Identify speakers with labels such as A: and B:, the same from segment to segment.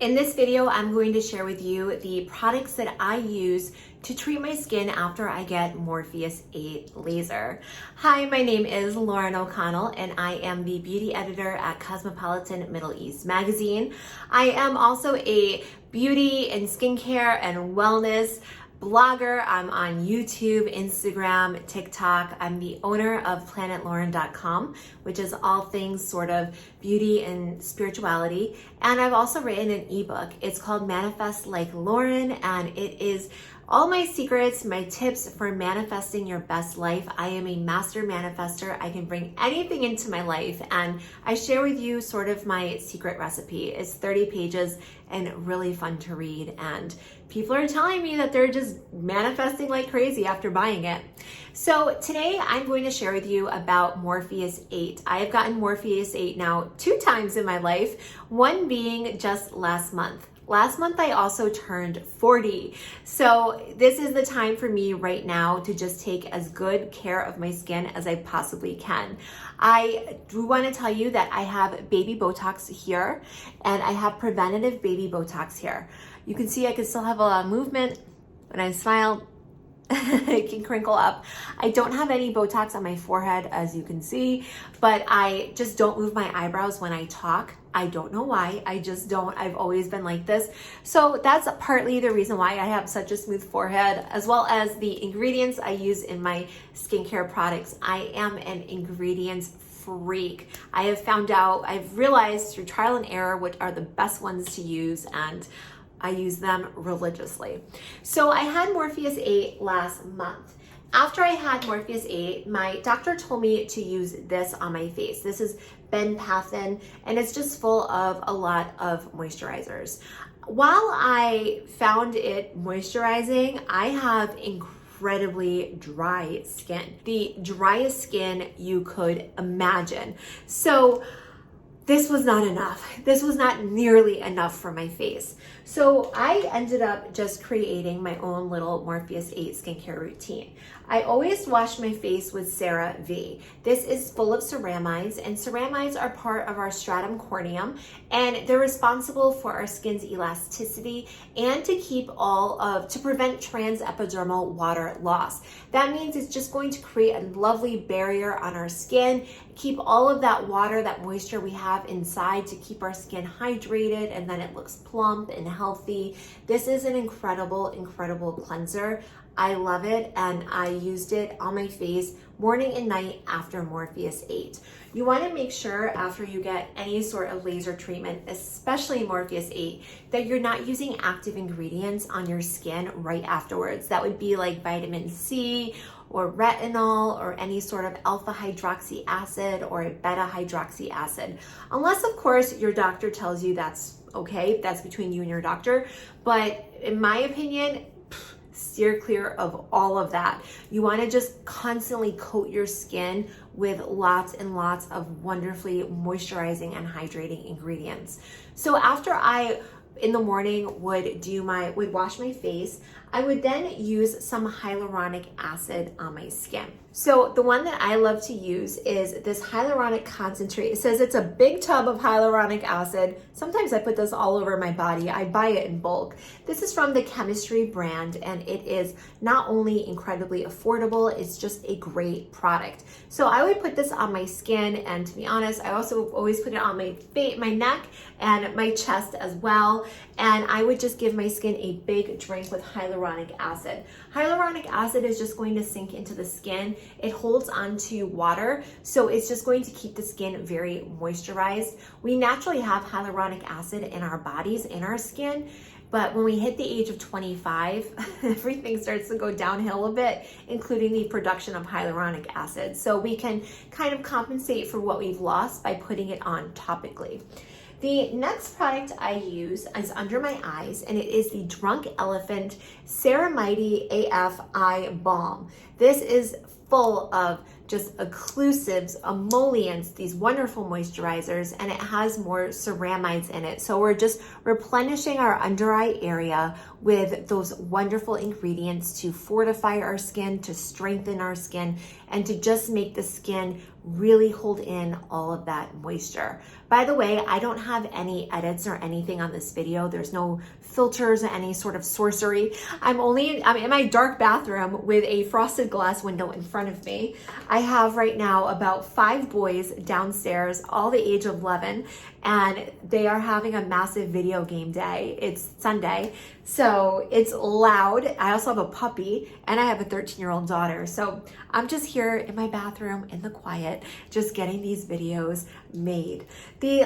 A: In this video, I'm going to share with you the products that I use to treat my skin after I get Morpheus 8 laser. Hi, my name is Lauren O'Connell and I am the beauty editor at Cosmopolitan Middle East magazine. I am also a beauty and skincare and wellness blogger. I'm on YouTube, Instagram, TikTok. I'm the owner of PlanetLauren.com, which is all things sort of beauty and spirituality. And I've also written an ebook. It's called Manifest Like Lauren, and it is all my secrets, my tips for manifesting your best life. I am a master manifester. I can bring anything into my life, and I share with you sort of my secret recipe. It's 30 pages and really fun to read, and people are telling me that they're just manifesting like crazy after buying it. So today I'm going to share with you about Morpheus 8. I have gotten Morpheus 8 now 2 times in my life, one being just last month. Last month, I also turned 40. So this is the time for me right now to just take as good care of my skin as I possibly can. I do want to tell you that I have baby Botox here and I have preventative baby Botox here. You can see I can still have a lot of movement when I smile. It can crinkle up. I don't have any Botox on my forehead, as you can see, but I just don't move my eyebrows when I talk. I don't know why. I just don't. I've always been like this. So that's partly the reason why I have such a smooth forehead, as well as the ingredients I use in my skincare products. I am an ingredients freak. I have found out, I've realized through trial and error what are the best ones to use, and I use them religiously. So I had Morpheus 8 last month. After I had Morpheus 8, my doctor told me to use this on my face. This is Ben-Pathin, and it's just full of a lot of moisturizers. While I found it moisturizing, I have incredibly dry skin. The driest skin you could imagine. So this was not enough. This was not nearly enough for my face. So I ended up just creating my own little Morpheus 8 skincare routine. I always wash my face with CeraVe. This is full of ceramides, and ceramides are part of our stratum corneum, and they're responsible for our skin's elasticity and to prevent transepidermal water loss. That means it's just going to create a lovely barrier on our skin, keep all of that water, that moisture we have inside to keep our skin hydrated, and then it looks plump and healthy. This is an incredible, incredible cleanser. I love it, and I used it on my face morning and night after Morpheus 8. You want to make sure after you get any sort of laser treatment, especially Morpheus 8, that you're not using active ingredients on your skin right afterwards. That would be like vitamin C or retinol or any sort of alpha hydroxy acid or a beta hydroxy acid. Unless, of course, your doctor tells you that's okay. That's between you and your doctor. But in my opinion, steer clear of all of that. You want to just constantly coat your skin with lots and lots of wonderfully moisturizing and hydrating ingredients. So after I in the morning would wash my face, I would then use some hyaluronic acid on my skin. So the one that I love to use is this hyaluronic concentrate. It says it's a big tub of hyaluronic acid. Sometimes I put this all over my body. I buy it in bulk. This is from the Chemistry brand, and it is not only incredibly affordable, it's just a great product. So I would put this on my skin, and to be honest, I also always put it on my neck and my chest as well. And I would just give my skin a big drink with hyaluronic acid. Hyaluronic acid is just going to sink into the skin. It holds onto water, so it's just going to keep the skin very moisturized. We naturally have hyaluronic acid in our bodies, in our skin, but when we hit the age of 25, everything starts to go downhill a bit, including the production of hyaluronic acid. So we can kind of compensate for what we've lost by putting it on topically. The next product I use is under my eyes, and it is the Drunk Elephant Ceramide AF Eye Balm. This is full of just occlusives, emollients, these wonderful moisturizers, and it has more ceramides in it. So we're just replenishing our under eye area with those wonderful ingredients to fortify our skin, to strengthen our skin, and to just make the skin really hold in all of that moisture. By the way, I don't have any edits or anything on this video. There's no filters or any sort of sorcery. I'm in my dark bathroom with a frosted glass window in front of me. I have right now about 5 boys downstairs, all the age of 11, and they are having a massive video game day. It's Sunday, so it's loud. I also have a puppy, and I have a 13-year-old daughter. So I'm just here in my bathroom in the quiet, just getting these videos made. The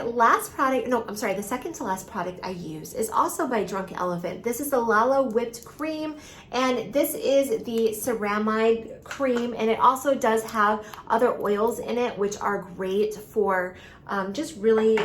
A: second to last product I use is also by Drunk Elephant. This is the Lala Whipped Cream, and this is the ceramide cream, and it also does have other oils in it, which are great for just really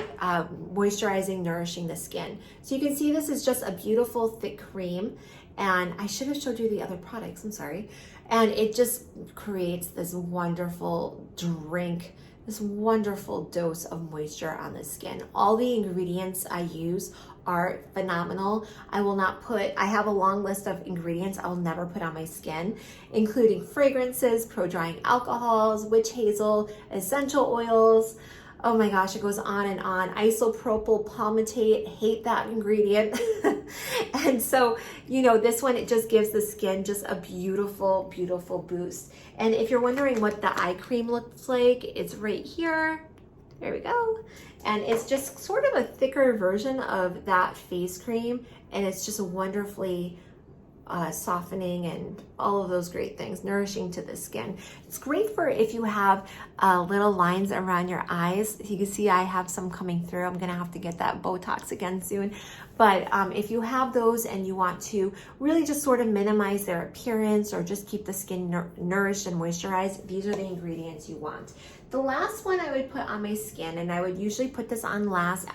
A: moisturizing, nourishing the skin. So you can see this is just a beautiful thick cream, and I should have showed you the other products, I'm sorry. And it just creates this wonderful drink, this wonderful dose of moisture on the skin. All the ingredients I use are phenomenal. I have a long list of ingredients I will never put on my skin, including fragrances, pro-drying alcohols, witch hazel, essential oils. Oh my gosh, it goes on and on. Isopropyl palmitate, hate that ingredient. And so, this one, it just gives the skin just a beautiful, beautiful boost. And if you're wondering what the eye cream looks like, it's right here. There we go. And it's just sort of a thicker version of that face cream. And it's just wonderfully softening and all of those great things, nourishing to the skin. It's great for if you have little lines around your eyes. You can see I have some coming through. I'm gonna have to get that Botox again soon. But if you have those and you want to really just sort of minimize their appearance or just keep the skin nourished and moisturized, these are the ingredients you want. The last one I would put on my skin, and I would usually put this on last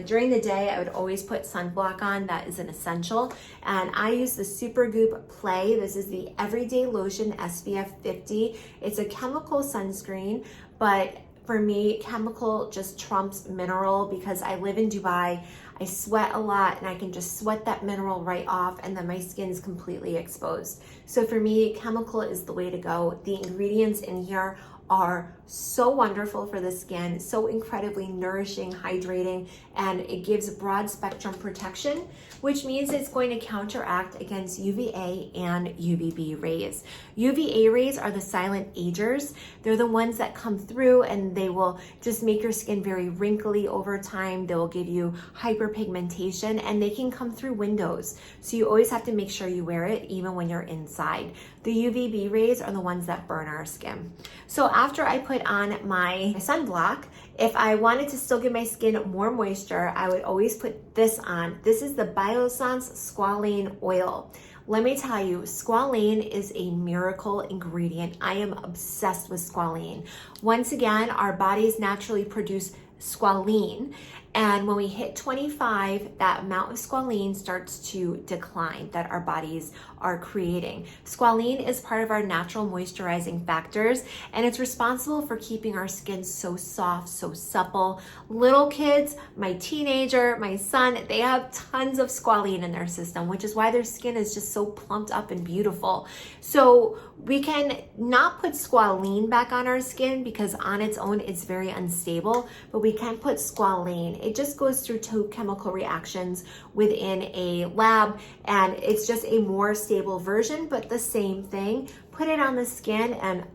A: during the day, I would always put sunblock on. That is an essential. And I use the Supergoop Play. This is the Everyday Lotion SPF 50. It's a chemical sunscreen, but for me, chemical just trumps mineral because I live in Dubai. I sweat a lot and I can just sweat that mineral right off, and then my skin is completely exposed. So for me, chemical is the way to go. The ingredients in here are so wonderful for the skin, so incredibly nourishing, hydrating, and it gives broad spectrum protection, which means it's going to counteract against UVA and UVB rays. UVA rays are the silent agers. They're the ones that come through and they will just make your skin very wrinkly over time. They will give you hyperpigmentation, and they can come through windows. So you always have to make sure you wear it even when you're inside. The UVB rays are the ones that burn our skin. So after I put on my sunblock, if I wanted to still give my skin more moisture, I would always put this on. This is the Biossance Squalane Oil. Let me tell you, squalane is a miracle ingredient. I am obsessed with squalane. Once again, our bodies naturally produce squalene, and when we hit 25, that amount of squalene starts to decline that our bodies are creating. Squalene is part of our natural moisturizing factors, and it's responsible for keeping our skin so soft, so supple. Little kids, my teenager, my son, they have tons of squalene in their system, which is why their skin is just so plumped up and beautiful. So we can not put squalene back on our skin because on its own it's very unstable, but we can put squalane. It just goes through 2 chemical reactions within a lab, and it's just a more stable version, but the same thing. Put it on the skin and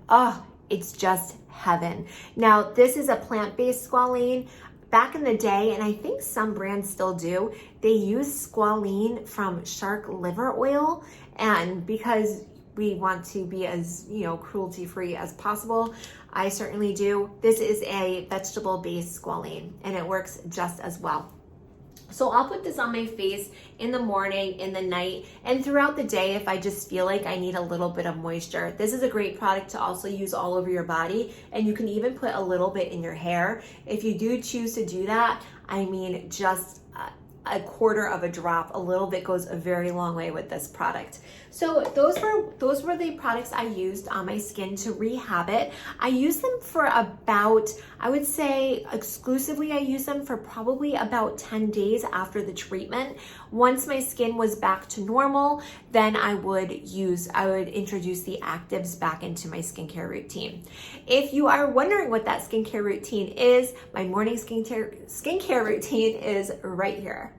A: it's just heaven. Now, this is a plant-based squalene. Back in the day, and I think some brands still do, they use squalene from shark liver oil, and because we want to be as cruelty-free as possible, I certainly do. This is a vegetable-based squalane, and it works just as well. So I'll put this on my face in the morning, in the night, and throughout the day if I just feel like I need a little bit of moisture. This is a great product to also use all over your body, and you can even put a little bit in your hair. If you do choose to do that, I mean, just a quarter of a drop. A little bit goes a very long way with this product. So those were the products I used on my skin to rehab it. I used them for about, I would say exclusively I used them for probably about 10 days after the treatment. Once my skin was back to normal, then I would introduce the actives back into my skincare routine. If you are wondering what that skincare routine is, my morning skincare routine is right here.